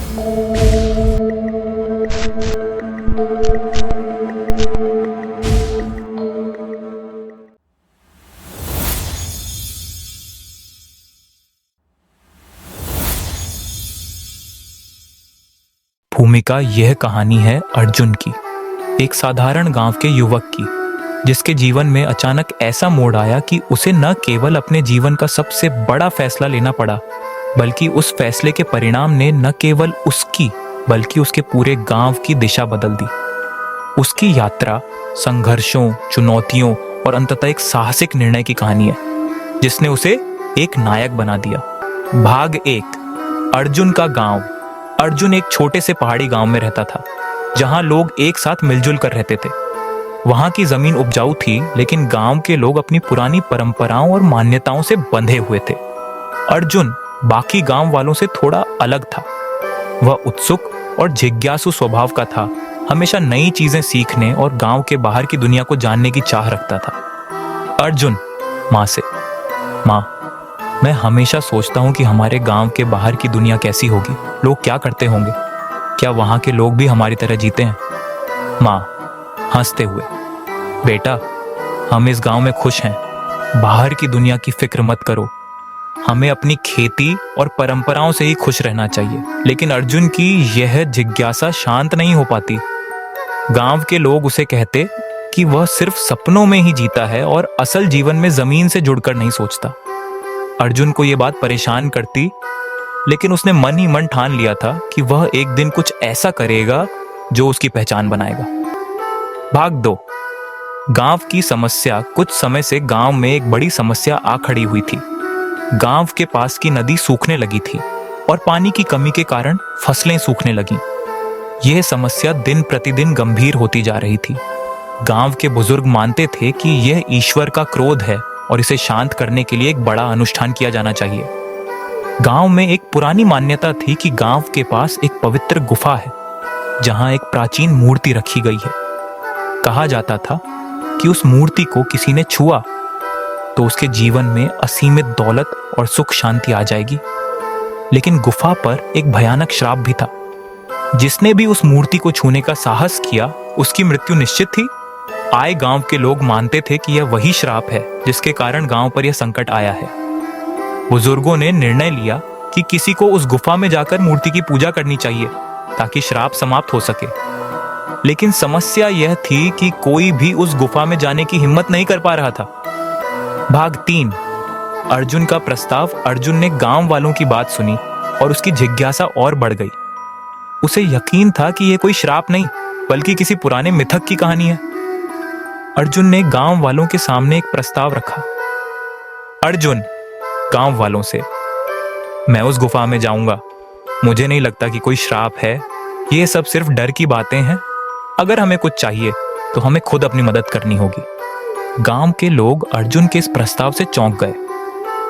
भूमिका यह कहानी है अर्जुन की, एक साधारण गांव के युवक की, जिसके जीवन में अचानक ऐसा मोड़ आया कि उसे न केवल अपने जीवन का सबसे बड़ा फैसला लेना पड़ा, बल्कि उस फैसले के परिणाम ने न केवल उसकी बल्कि उसके पूरे गांव की दिशा बदल दी। उसकी यात्रा संघर्षों, चुनौतियों और अंततः एक साहसिक निर्णय की कहानी है, जिसने उसे एक नायक बना दिया। भाग 1, अर्जुन का गांव। अर्जुन एक छोटे से पहाड़ी गांव में रहता था, जहां लोग एक साथ मिलजुल कर रहते थे। वहां की जमीन उपजाऊ थी, लेकिन गांव के लोग अपनी पुरानी परंपराओं और मान्यताओं से बंधे हुए थे। अर्जुन बाकी गांव वालों से थोड़ा अलग था। वह उत्सुक और जिज्ञासु स्वभाव का था, हमेशा नई चीजें सीखने और गांव के बाहर की दुनिया को जानने की चाह रखता था। अर्जुन माँ से, माँ, मैं हमेशा सोचता हूँ कि हमारे गांव के बाहर की दुनिया कैसी होगी, लोग क्या करते होंगे, क्या वहाँ के लोग भी हमारी तरह जीते हैं? माँ हंसते हुए, बेटा, हम इस गांव में खुश हैं, बाहर की दुनिया की फिक्र मत करो, हमें अपनी खेती और परंपराओं से ही खुश रहना चाहिए। लेकिन अर्जुन की यह जिज्ञासा शांत नहीं हो पाती। गांव के लोग उसे कहते कि वह सिर्फ सपनों में ही जीता है और असल जीवन में जमीन से जुड़कर नहीं सोचता। अर्जुन को यह बात परेशान करती, लेकिन उसने मन ही मन ठान लिया था कि वह एक दिन कुछ ऐसा करेगा जो उसकी पहचान बनाएगा। भाग 2, गांव की समस्या। कुछ समय से गांव में एक बड़ी समस्या आ खड़ी हुई थी। गांव के पास की नदी सूखने लगी थी और पानी की कमी के कारण फसलें सूखने लगीं। यह समस्या दिन प्रतिदिन गंभीर होती जा रही थी। गांव के बुजुर्ग मानते थे कि यह ईश्वर का क्रोध है और इसे शांत करने के लिए एक बड़ा अनुष्ठान किया जाना चाहिए। गांव में एक पुरानी मान्यता थी कि गांव के पास एक पवित्र गुफा है, जहां एक प्राचीन मूर्ति रखी गई है। कहा जाता था कि उस मूर्ति को किसी ने छुआ तो उसके जीवन में असीमित दौलत और सुख शांति आ जाएगी। लेकिन गुफा पर एक भयानक श्राप भी था। जिसने भी उस मूर्ति को छूने का साहस किया, उसकी मृत्यु निश्चित थी। आए गांव के लोग मानते थे कि यह वही श्राप है जिसके कारण गांव पर यह संकट आया है। बुजुर्गों ने निर्णय लिया कि किसी को उस गुफा में जाकर मूर्ति की पूजा करनी चाहिए ताकि श्राप समाप्त हो सके। लेकिन समस्या यह थी कि कोई भी उस गुफा में जाने की हिम्मत नहीं कर पा रहा था। भाग 3, अर्जुन का प्रस्ताव। अर्जुन ने गांव वालों की बात सुनी और उसकी जिज्ञासा और बढ़ गई। उसे यकीन था कि यह कोई श्राप नहीं, बल्कि किसी पुराने मिथक की कहानी है। अर्जुन ने गांव वालों के सामने एक प्रस्ताव रखा। अर्जुन गांव वालों से, मैं उस गुफा में जाऊंगा। मुझे नहीं लगता कि कोई श्राप है, ये सब सिर्फ डर की बातें हैं। अगर हमें कुछ चाहिए तो हमें खुद अपनी मदद करनी होगी। गांव के लोग अर्जुन के इस प्रस्ताव से चौंक गए।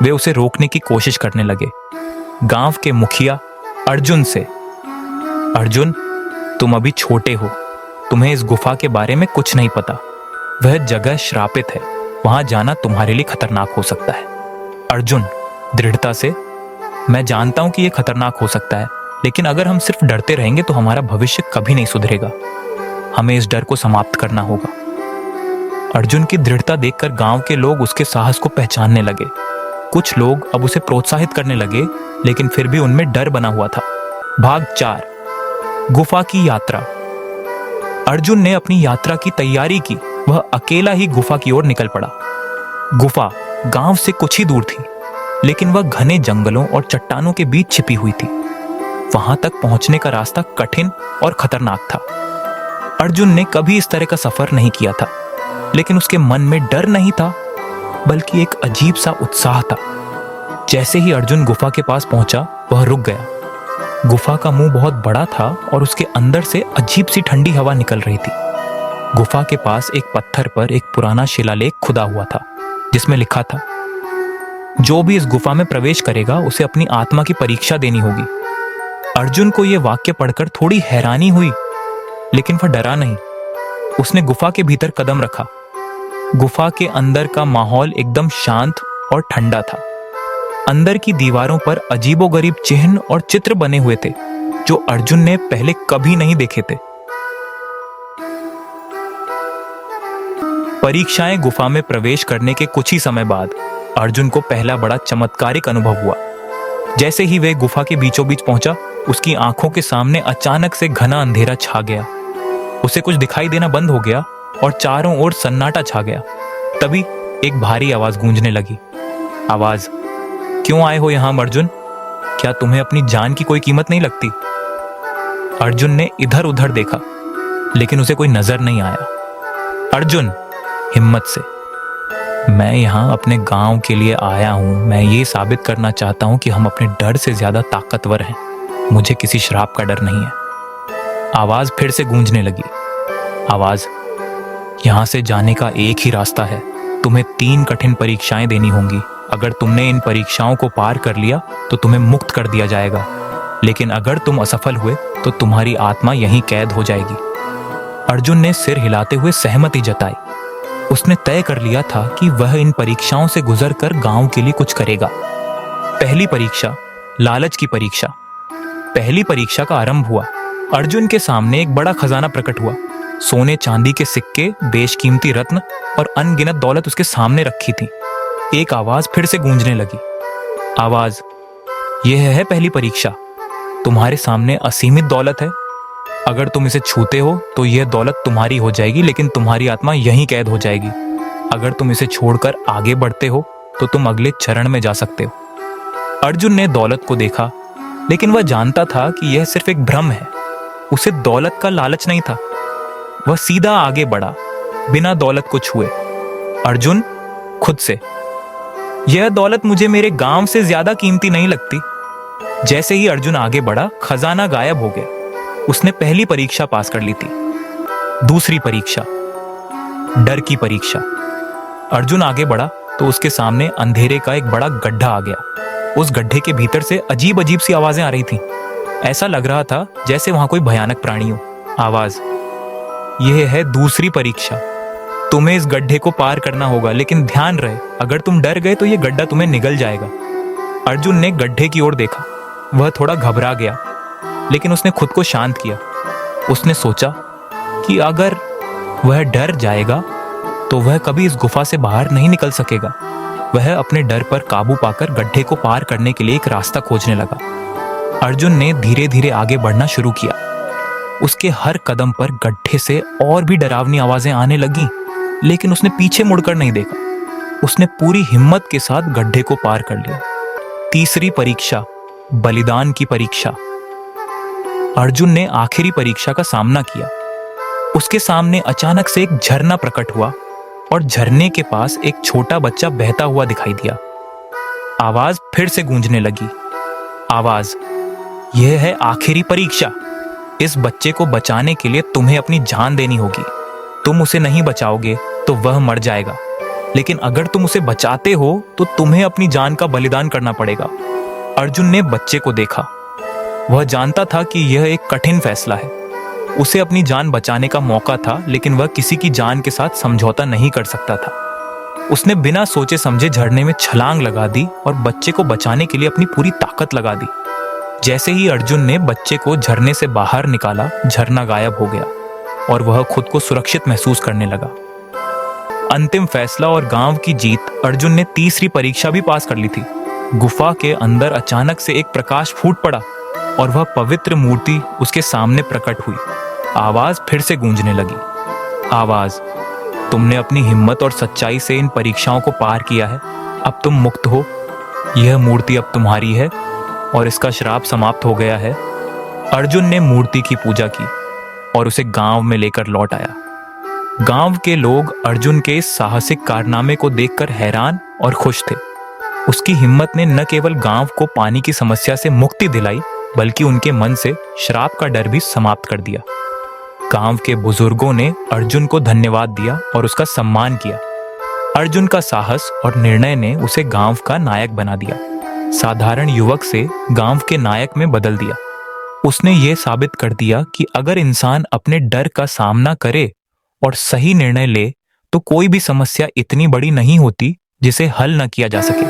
वे उसे रोकने की कोशिश करने लगे। गांव के मुखिया अर्जुन से, अर्जुन, तुम अभी छोटे हो, तुम्हें इस गुफा के बारे में कुछ नहीं पता। वह जगह श्रापित है, वहां जाना तुम्हारे लिए खतरनाक हो सकता है। अर्जुन दृढ़ता से, मैं जानता हूं कि यह खतरनाक हो सकता है, लेकिन अगर हम सिर्फ डरते रहेंगे तो हमारा भविष्य कभी नहीं सुधरेगा। हमें इस डर को समाप्त करना होगा। अर्जुन की दृढ़ता देखकर गांव के लोग उसके साहस को पहचानने लगे। कुछ लोग अब उसे प्रोत्साहित करने लगे, लेकिन फिर भी उनमें डर बना हुआ था। भाग 4, गुफा की यात्रा। अर्जुन ने अपनी यात्रा की तैयारी की। वह अकेला ही गुफा की ओर निकल पड़ा। गुफा गांव से कुछ ही दूर थी, लेकिन वह घने जंगलों और चट्टानों के बीच छिपी हुई थी। वहां तक पहुंचने का रास्ता कठिन और खतरनाक था। अर्जुन ने कभी इस तरह का सफर नहीं किया था, लेकिन उसके मन में डर नहीं था, बल्कि एक अजीब सा उत्साह था। जैसे ही अर्जुन गुफा के पास पहुंचा, वह रुक गया। गुफा का मुंह बहुत बड़ा था और उसके अंदर से अजीब सी ठंडी हवा निकल रही थी। गुफा के पास एक पत्थर पर एक पुराना शिलालेख खुदा हुआ था, जिसमें लिखा था, जो भी इस गुफा में प्रवेश करेगा उसे अपनी आत्मा की परीक्षा देनी होगी। अर्जुन को यह वाक्य पढ़कर थोड़ी हैरानी हुई, लेकिन वह डरा नहीं। उसने गुफा के भीतर कदम रखा। गुफा के अंदर का माहौल एकदम शांत और ठंडा था। अंदर की दीवारों पर अजीबोगरीब चिन्ह और चित्र बने हुए थे, जो अर्जुन ने पहले कभी नहीं देखे थे। परीक्षाएं गुफा में प्रवेश करने के कुछ ही समय बाद अर्जुन को पहला बड़ा चमत्कारिक अनुभव हुआ। जैसे ही वह गुफा के बीचों बीच पहुंचा, उसकी आंखों के सामने अचानक से घना अंधेरा छा गया। उसे कुछ दिखाई देना बंद हो गया और चारों ओर सन्नाटा छा गया। तभी एक भारी आवाज गूंजने लगी। आवाज, क्यों आए हो यहां अर्जुन? क्या तुम्हें अपनी जान की कोई कीमत नहीं लगती? अर्जुन ने इधर उधर देखा, लेकिन उसे कोई नजर नहीं आया। अर्जुन, हिम्मत से, मैं यहां अपने गांव के लिए आया हूं। मैं ये साबित करना चाहता हूं कि हम अपने डर से ज्यादा ताकतवर हैं। मुझे किसी श्राप का डर नहीं है। आवाज फिर से गूंजने लगी। आवाज, यहां से जाने का एक ही रास्ता है। तुम्हें 3 कठिन परीक्षाएं देनी होंगी। अगर तुमने इन परीक्षाओं को पार कर लिया तो तुम्हें मुक्त कर दिया जाएगा, लेकिन अगर तुम असफल हुए तो तुम्हारी आत्मा यहीं कैद हो जाएगी। अर्जुन ने सिर हिलाते हुए सहमति जताई। उसने तय कर लिया था कि वह इन परीक्षाओं से गुजरकर गांव के लिए कुछ करेगा। पहली परीक्षा, लालच की परीक्षा। पहली परीक्षा का आरंभ हुआ। अर्जुन के सामने एक बड़ा खजाना प्रकट हुआ। सोने चांदी के सिक्के, बेशकीमती रत्न और अनगिनत दौलत उसके सामने रखी थी। एक आवाज फिर से गूंजने लगी। आवाज, यह है पहली परीक्षा। तुम्हारे सामने असीमित दौलत है। अगर तुम इसे छूते हो तो यह दौलत तुम्हारी हो जाएगी, लेकिन तुम्हारी आत्मा यहीं कैद हो जाएगी। अगर तुम इसे छोड़कर आगे बढ़ते हो तो तुम अगले चरण में जा सकते हो। अर्जुन ने दौलत को देखा, लेकिन वह जानता था कि यह सिर्फ एक भ्रम है। उसे दौलत का लालच नहीं था। वह सीधा आगे बढ़ा, बिना दौलत को छुए। अर्जुन खुद से, यह दौलत मुझे मेरे गांव से ज्यादा कीमती नहीं लगती। जैसे ही अर्जुन आगे बढ़ा, खजाना गायब हो गया। उसने पहली परीक्षा पास कर ली थी। दूसरी परीक्षा, डर की परीक्षा। अर्जुन आगे बढ़ा तो उसके सामने अंधेरे का एक बड़ा गड्ढा आ गया। उस गड्ढे के भीतर से अजीब अजीब सी आवाजें आ रही थीं। ऐसा लग रहा था जैसे वहां कोई भयानक प्राणी हो। आवाज, यह है दूसरी परीक्षा। तुम्हें इस गड्ढे को पार करना होगा, लेकिन ध्यान रहे, अगर तुम डर गए तो यह गड्ढा तुम्हें निगल जाएगा। अर्जुन ने गड्ढे की ओर देखा। वह थोड़ा घबरा गया, लेकिन उसने खुद को शांत किया। उसने सोचा कि अगर वह डर जाएगा तो वह कभी इस गुफा से बाहर नहीं निकल सकेगा। वह अपने डर पर काबू पाकर गड्ढे को पार करने के लिए एक रास्ता खोजने लगा। अर्जुन ने धीरे धीरे आगे बढ़ना शुरू किया। उसके हर कदम पर गड्ढे से और भी डरावनी आवाजें आने लगीं, लेकिन उसने पीछे मुड़कर नहीं देखा। उसने पूरी हिम्मत के साथ गड्ढे को पार कर लिया। तीसरी परीक्षा, बलिदान की परीक्षा। अर्जुन ने आखिरी परीक्षा का सामना किया। उसके सामने अचानक से एक झरना प्रकट हुआ और झरने के पास एक छोटा बच्चा बहता हुआ दिखाई दिया। आवाज फिर से गूंजने लगी। आवाज, यह है आखिरी परीक्षा। इस बच्चे को बचाने के लिए तुम्हें अपनी जान देनी होगी। तुम उसे नहीं बचाओगे तो वह मर जाएगा, लेकिन अगर तुम उसे बचाते हो तो तुम्हें अपनी जान का बलिदान करना पड़ेगा। अर्जुन ने बच्चे को देखा। वह जानता था कि यह एक कठिन फैसला है। उसे अपनी जान बचाने का मौका था, लेकिन वह किसी की जान के साथ समझौता नहीं कर सकता था। उसने बिना सोचे समझे झरने में छलांग लगा दी और बच्चे को बचाने के लिए अपनी पूरी ताकत लगा दी। जैसे ही अर्जुन ने बच्चे को झरने से बाहर निकाला, झरना गायब हो गया और वह खुद को सुरक्षित महसूस करने लगा। अंतिम फैसला और गांव की जीत। अर्जुन ने तीसरी परीक्षा भी पास कर ली थी। गुफा के अंदर अचानक से एक प्रकाश फूट पड़ा और वह पवित्र मूर्ति उसके सामने प्रकट हुई। आवाज फिर से गूंजने लगी। आवाज, तुमने अपनी हिम्मत और सच्चाई से इन परीक्षाओं को पार किया है। अब तुम मुक्त हो। यह मूर्ति अब तुम्हारी है और इसका श्राप समाप्त हो गया है। अर्जुन ने मूर्ति की पूजा की और उसे गांव में लेकर लौट आया। गांव के लोग अर्जुन के इस साहसिक कारनामे को देखकर हैरान और खुश थे। उसकी हिम्मत ने न केवल गांव को पानी की समस्या से मुक्ति दिलाई, बल्कि उनके मन से श्राप का डर भी समाप्त कर दिया। गांव के बुजुर्गों ने अर्जुन को धन्यवाद दिया और उसका सम्मान किया। अर्जुन का साहस और निर्णय ने उसे गांव का नायक बना दिया। साधारण युवक से गांव के नायक में बदल दिया। उसने ये साबित कर दिया कि अगर इंसान अपने डर का सामना करे और सही निर्णय ले तो कोई भी समस्या इतनी बड़ी नहीं होती जिसे हल न किया जा सके।